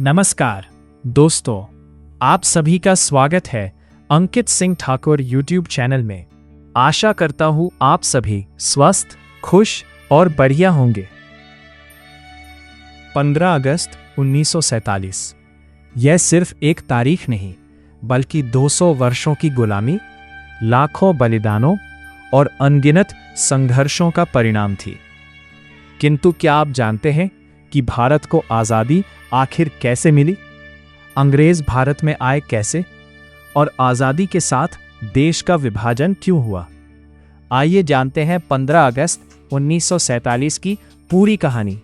नमस्कार दोस्तों, आप सभी का स्वागत है अंकित सिंह ठाकुर यूट्यूब चैनल में। आशा करता हूं आप सभी स्वस्थ, खुश और बढ़िया होंगे। 15 अगस्त 1947 यह सिर्फ एक तारीख नहीं बल्कि 200 वर्षों की गुलामी, लाखों बलिदानों और अनगिनत संघर्षों का परिणाम थी। किंतु क्या आप जानते हैं कि भारत को आज़ादी आखिर कैसे मिली? अंग्रेज भारत में आए कैसे? और आज़ादी के साथ देश का विभाजन क्यों हुआ? आइए जानते हैं 15 अगस्त 1947 की पूरी कहानी।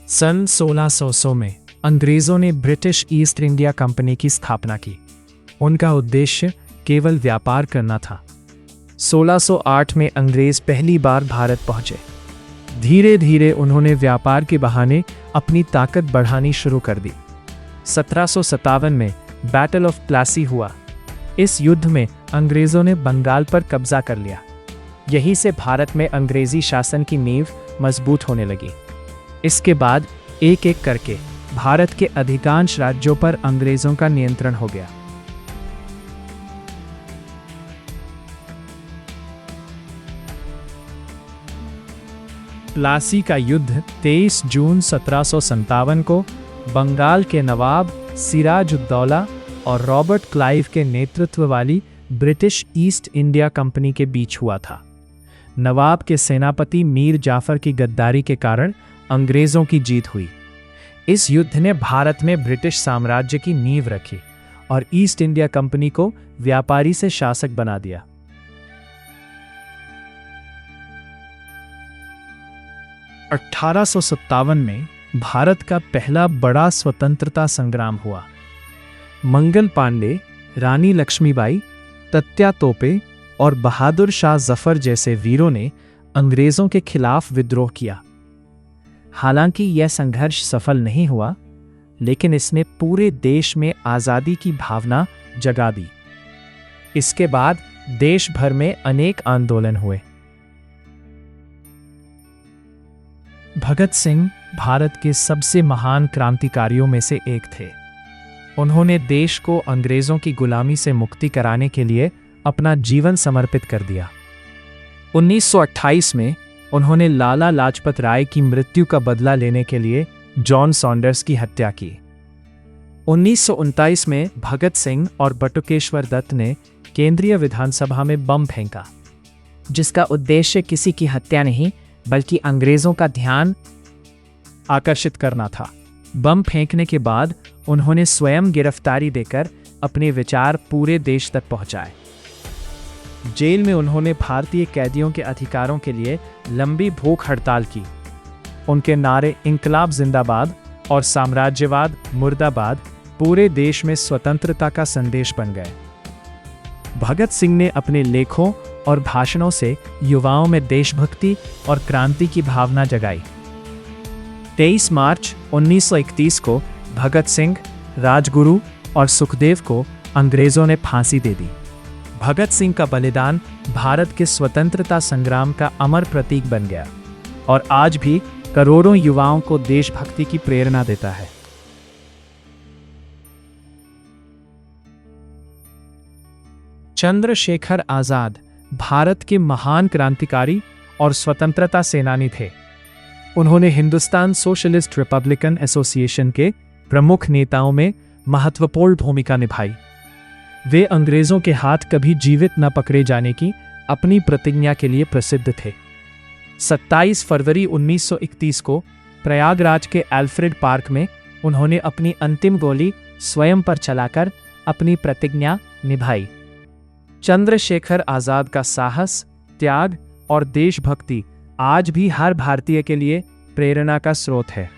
सन 1600 में अंग्रेजों ने ब्रिटिश ईस्ट इंडिया कंपनी की स्थापना की। उनका उद्देश्य केवल व्यापार करना था। 1608 में अंग्रेज पहली बार भारत पहुंचे। धीरे धीरे उन्होंने व्यापार के बहाने अपनी ताकत बढ़ानी शुरू कर दी। 1757 में बैटल ऑफ प्लासी हुआ। इस युद्ध में अंग्रेजों ने बंगाल पर कब्जा कर लिया। यहीं से भारत में अंग्रेजी शासन की नींव मजबूत होने लगी। इसके बाद एक एक करके भारत के अधिकांश राज्यों पर अंग्रेजों का नियंत्रण हो गया। प्लासी का युद्ध 23 जून 1757 को बंगाल के नवाब सिराजुद्दौला और रॉबर्ट क्लाइव के नेतृत्व वाली ब्रिटिश ईस्ट इंडिया कंपनी के बीच हुआ था। नवाब के सेनापति मीर जाफर की गद्दारी के कारण अंग्रेजों की जीत हुई। इस युद्ध ने भारत में ब्रिटिश साम्राज्य की नींव रखी और ईस्ट इंडिया कंपनी को व्यापारी से शासक बना दिया। 1857 में भारत का पहला बड़ा स्वतंत्रता संग्राम हुआ। मंगल पांडे, रानी लक्ष्मीबाई, तत्या तोपे और बहादुर शाह जफर जैसे वीरों ने अंग्रेजों के खिलाफ विद्रोह किया। हालांकि यह संघर्ष सफल नहीं हुआ, लेकिन इसने पूरे देश में आज़ादी की भावना जगा दी। इसके बाद देश भर में अनेक आंदोलन हुए। भगत सिंह भारत के सबसे महान क्रांतिकारियों में से एक थे। उन्होंने देश को अंग्रेजों की गुलामी से मुक्ति कराने के लिए अपना जीवन समर्पित कर दिया। 1928 में उन्होंने लाला लाजपत राय की मृत्यु का बदला लेने के लिए जॉन सॉन्डर्स की हत्या की। 1929 में भगत सिंह और बटुकेश्वर दत्त ने केंद्रीय विधानसभा में बम फेंका, जिसका उद्देश्य किसी की हत्या नहीं बल्कि अंग्रेजों का ध्यान आकर्षित करना था। बम फेंकने के बाद उन्होंने स्वयं गिरफ्तारी देकर अपने विचार पूरे देश तक पहुंचाए। जेल में उन्होंने भारतीय कैदियों के अधिकारों के लिए लंबी भूख हड़ताल की। उनके नारे इंकलाब जिंदाबाद और साम्राज्यवाद मुर्दाबाद पूरे देश में स्वतंत्रता का संदेश बन गए। भगत सिंह ने अपने लेखों और भाषणों से युवाओं में देशभक्ति और क्रांति की भावना जगाई। 23 मार्च 1931 को भगत सिंह, राजगुरु और सुखदेव को अंग्रेजों ने फांसी दे दी। भगत सिंह का बलिदान भारत के स्वतंत्रता संग्राम का अमर प्रतीक बन गया और आज भी करोड़ों युवाओं को देशभक्ति की प्रेरणा देता है। चंद्रशेखर आजाद भारत के महान क्रांतिकारी और स्वतंत्रता सेनानी थे। उन्होंने हिंदुस्तान सोशलिस्ट रिपब्लिकन एसोसिएशन के प्रमुख नेताओं में महत्वपूर्ण भूमिका निभाई। वे अंग्रेजों के हाथ कभी जीवित न पकड़े जाने की अपनी प्रतिज्ञा के लिए प्रसिद्ध थे। 27 फरवरी 1931 को प्रयागराज के एल्फ्रेड पार्क में उन्होंने अपनी अंतिम गोली स्वयं पर चलाकर अपनी प्रतिज्ञा निभाई। चंद्रशेखर आजाद का साहस, त्याग और देशभक्ति आज भी हर भारतीय के लिए प्रेरणा का स्रोत है।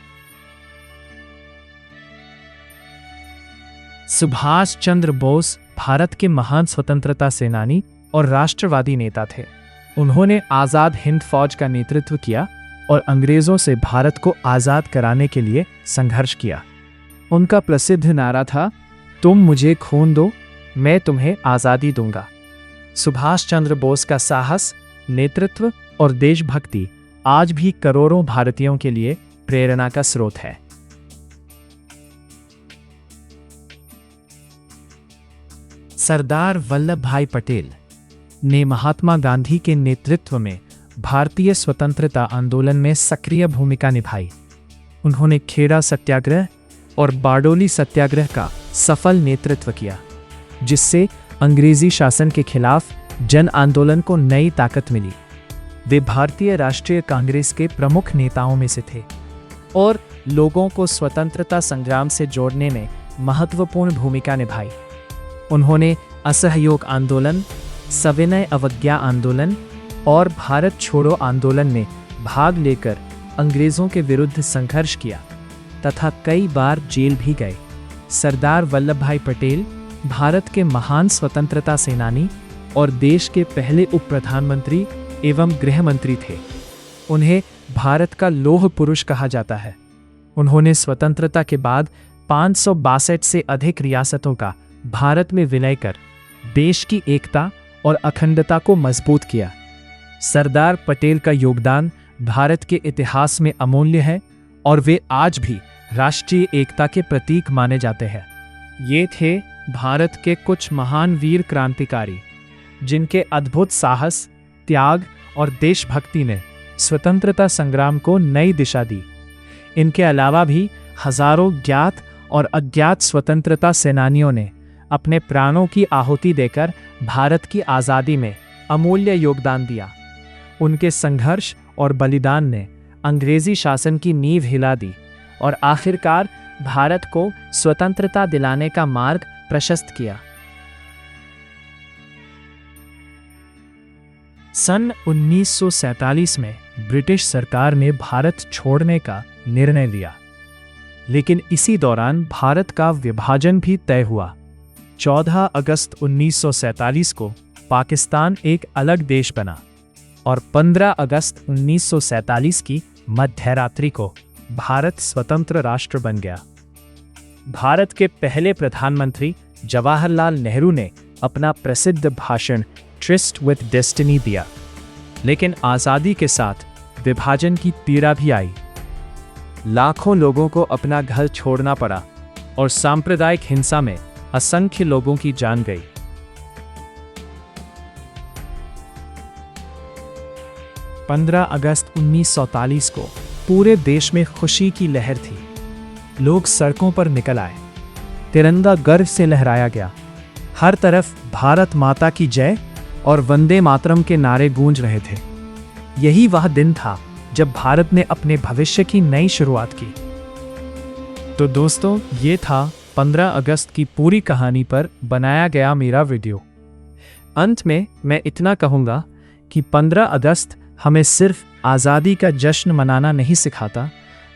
सुभाष चंद्र बोस भारत के महान स्वतंत्रता सेनानी और राष्ट्रवादी नेता थे। उन्होंने आजाद हिंद फौज का नेतृत्व किया और अंग्रेजों से भारत को आजाद कराने के लिए संघर्ष किया। उनका प्रसिद्ध नारा था, तुम मुझे खून दो, मैं तुम्हें आजादी दूंगा। सुभाष चंद्र बोस का साहस, नेतृत्व और देशभक्ति आज भी करोड़ों भारतीयों के लिए प्रेरणा का स्रोत है। सरदार वल्लभ भाई पटेल ने महात्मा गांधी के नेतृत्व में भारतीय स्वतंत्रता आंदोलन में सक्रिय भूमिका निभाई। उन्होंने खेड़ा सत्याग्रह और बारडोली सत्याग्रह का सफल नेतृत्व किया, जिससे अंग्रेजी शासन के खिलाफ जन आंदोलन को नई ताकत मिली। वे भारतीय राष्ट्रीय कांग्रेस के प्रमुख नेताओं में से थे और लोगों को स्वतंत्रता संग्राम से जोड़ने में महत्वपूर्ण भूमिका निभाई। उन्होंने असहयोग आंदोलन, सविनय अवज्ञा आंदोलन और भारत छोड़ो आंदोलन में भाग लेकर अंग्रेजों के विरुद्ध संघर्ष किया तथा कई बार जेल भी गए। सरदार वल्लभ भाई पटेल भारत के महान स्वतंत्रता सेनानी और देश के पहले उप प्रधानमंत्री एवं गृह मंत्री थे। उन्हें भारत का लौह पुरुष कहा जाता है। उन्होंने स्वतंत्रता के बाद 562 से अधिक रियासतों का भारत में विलय कर देश की एकता और अखंडता को मजबूत किया। सरदार पटेल का योगदान भारत के इतिहास में अमूल्य है और वे आज भी राष्ट्रीय एकता के प्रतीक माने जाते हैं। ये थे भारत के कुछ महान वीर क्रांतिकारी, जिनके अद्भुत साहस, त्याग और देशभक्ति ने स्वतंत्रता संग्राम को नई दिशा दी। इनके अलावा भी हजारों ज्ञात और अज्ञात स्वतंत्रता सेनानियों ने अपने प्राणों की आहुति देकर भारत की आज़ादी में अमूल्य योगदान दिया। उनके संघर्ष और बलिदान ने अंग्रेजी शासन की नींव हिला दी और आखिरकार भारत को स्वतंत्रता दिलाने का मार्ग प्रशस्त किया। सन 1947 में ब्रिटिश सरकार ने भारत छोड़ने का निर्णय लिया, लेकिन इसी दौरान भारत का विभाजन भी तय हुआ। 14 अगस्त 1947 को पाकिस्तान एक अलग देश बना और 15 अगस्त 1947 की मध्यरात्रि को भारत स्वतंत्र राष्ट्र बन गया। भारत के पहले प्रधानमंत्री जवाहरलाल नेहरू ने अपना प्रसिद्ध भाषण ट्रिस्ट विद डेस्टिनी दिया, लेकिन आज़ादी के साथ विभाजन की पीड़ा भी आई। लाखों लोगों को अपना घर छोड़ना पड़ा और सांप्रदायिक हिंसा में असंख्य लोगों की जान गई। पंद्रह अगस्त 1947 को पूरे देश में खुशी की लहर थी। लोग सड़कों पर निकल आए, तिरंगा गर्व से लहराया गया। हर तरफ भारत माता की जय और वंदे मातरम के नारे गूंज रहे थे। यही वह दिन था जब भारत ने अपने भविष्य की नई शुरुआत की। तो दोस्तों, ये था 15 अगस्त की पूरी कहानी पर बनाया गया मेरा वीडियो। अंत में मैं इतना कहूँगा कि 15 अगस्त हमें सिर्फ आज़ादी का जश्न मनाना नहीं सिखाता,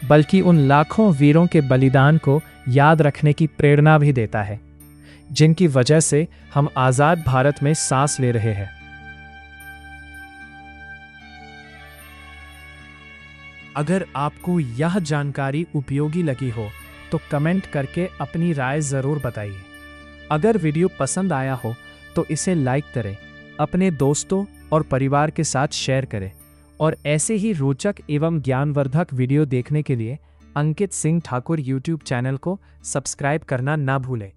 बल्कि उन लाखों वीरों के बलिदान को याद रखने की प्रेरणा भी देता है, जिनकी वजह से हम आज़ाद भारत में सांस ले रहे हैं। अगर आपको यह जानकारी उपयोगी लगी हो तो कमेंट करके अपनी राय ज़रूर बताइए। अगर वीडियो पसंद आया हो तो इसे लाइक करें, अपने दोस्तों और परिवार के साथ शेयर करें और ऐसे ही रोचक एवं ज्ञानवर्धक वीडियो देखने के लिए अंकित सिंह ठाकुर यूट्यूब चैनल को सब्सक्राइब करना ना भूलें।